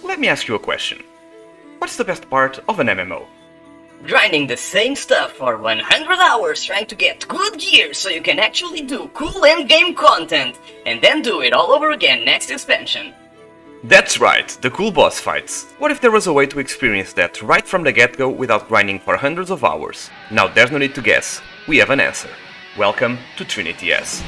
Let me ask you a question. What's the best part of an MMO? Grinding the same stuff for 100 hours trying to get good gear so you can actually do cool endgame content, and then do it all over again next expansion. That's right, the cool boss fights. What if there was a way to experience that right from the get-go without grinding for hundreds of hours? Now there's no need to guess, we have an answer. Welcome to TrinityS.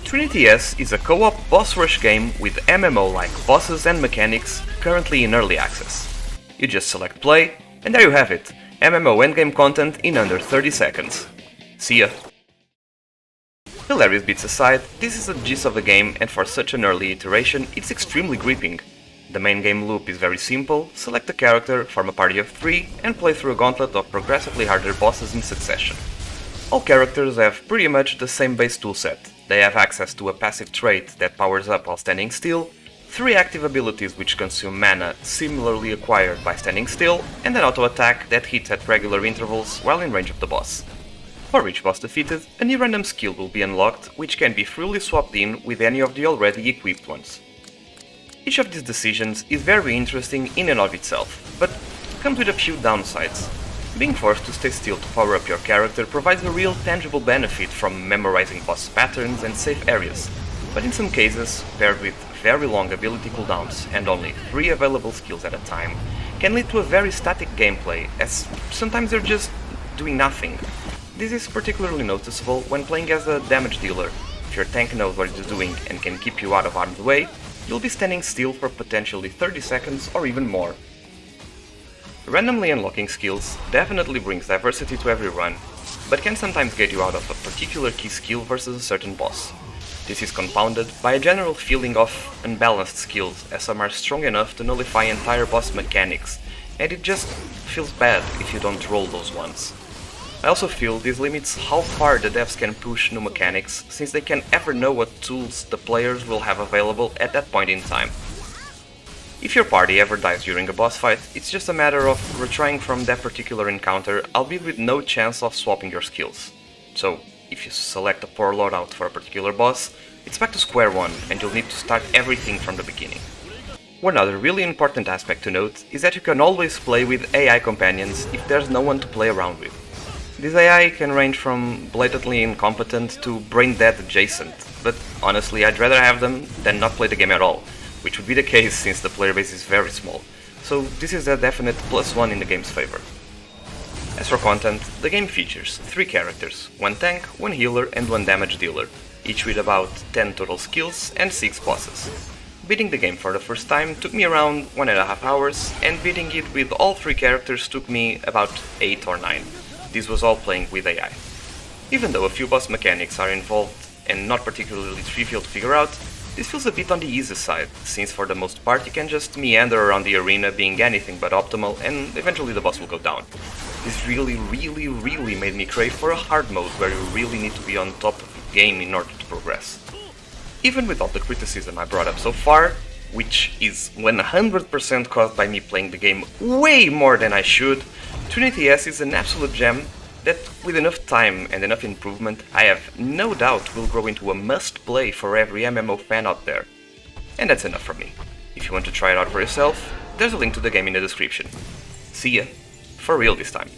TrinityS is a co-op boss rush game with MMO-like bosses and mechanics currently in early access. You just select play, and there you have it, MMO endgame content in under 30 seconds. See ya! Hilarious bits aside, this is the gist of the game, and for such an early iteration, it's extremely gripping. The main game loop is very simple: select a character, form a party of 3, and play through a gauntlet of progressively harder bosses in succession. All characters have pretty much the same base toolset. They have access to a passive trait that powers up while standing still, 3 active abilities which consume mana similarly acquired by standing still, and an auto attack that hits at regular intervals while in range of the boss. For each boss defeated, a new random skill will be unlocked, which can be freely swapped in with any of the already equipped ones. Each of these decisions is very interesting in and of itself, but comes with a few downsides. Being forced to stay still to power up your character provides a real tangible benefit from memorizing boss patterns and safe areas, but in some cases, paired with very long ability cooldowns and only 3 available skills at a time, can lead to a very static gameplay, as sometimes you're just doing nothing. This is particularly noticeable when playing as a damage dealer. If your tank knows what it's doing and can keep you out of harm's way, you'll be standing still for potentially 30 seconds or even more. Randomly unlocking skills definitely brings diversity to every run, but can sometimes get you out of a particular key skill versus a certain boss. This is compounded by a general feeling of unbalanced skills, as some are strong enough to nullify entire boss mechanics, and it just feels bad if you don't roll those ones. I also feel this limits how far the devs can push new mechanics, since they can ever know what tools the players will have available at that point in time. If your party ever dies during a boss fight, it's just a matter of retrying from that particular encounter, albeit with no chance of swapping your skills. So, if you select a poor loadout for a particular boss, it's back to square one, and you'll need to start everything from the beginning. One other really important aspect to note is that you can always play with AI companions if there's no one to play around with. This AI can range from blatantly incompetent to brain dead adjacent, but honestly I'd rather have them than not play the game at all, which would be the case since the player base is very small, so this is a definite +1 in the game's favor. As for content, the game features 3 characters, 1 tank, 1 healer and 1 damage dealer, each with about 10 total skills and 6 bosses. Beating the game for the first time took me around 1.5 hours, and beating it with all 3 characters took me about 8 or 9. This was all playing with AI. Even though a few boss mechanics are involved and not particularly trivial to figure out, this feels a bit on the easy side, since for the most part you can just meander around the arena being anything but optimal, and eventually the boss will go down. This really made me crave for a hard mode where you really need to be on top of the game in order to progress. Even with all the criticism I brought up so far, which is 100% caused by me playing the game way more than I should, TrinityS is an absolute gem that, with enough time and enough improvement, I have no doubt will grow into a must-play for every MMO fan out there. And that's enough from me. If you want to try it out for yourself, there's a link to the game in the description. See ya! For real this time.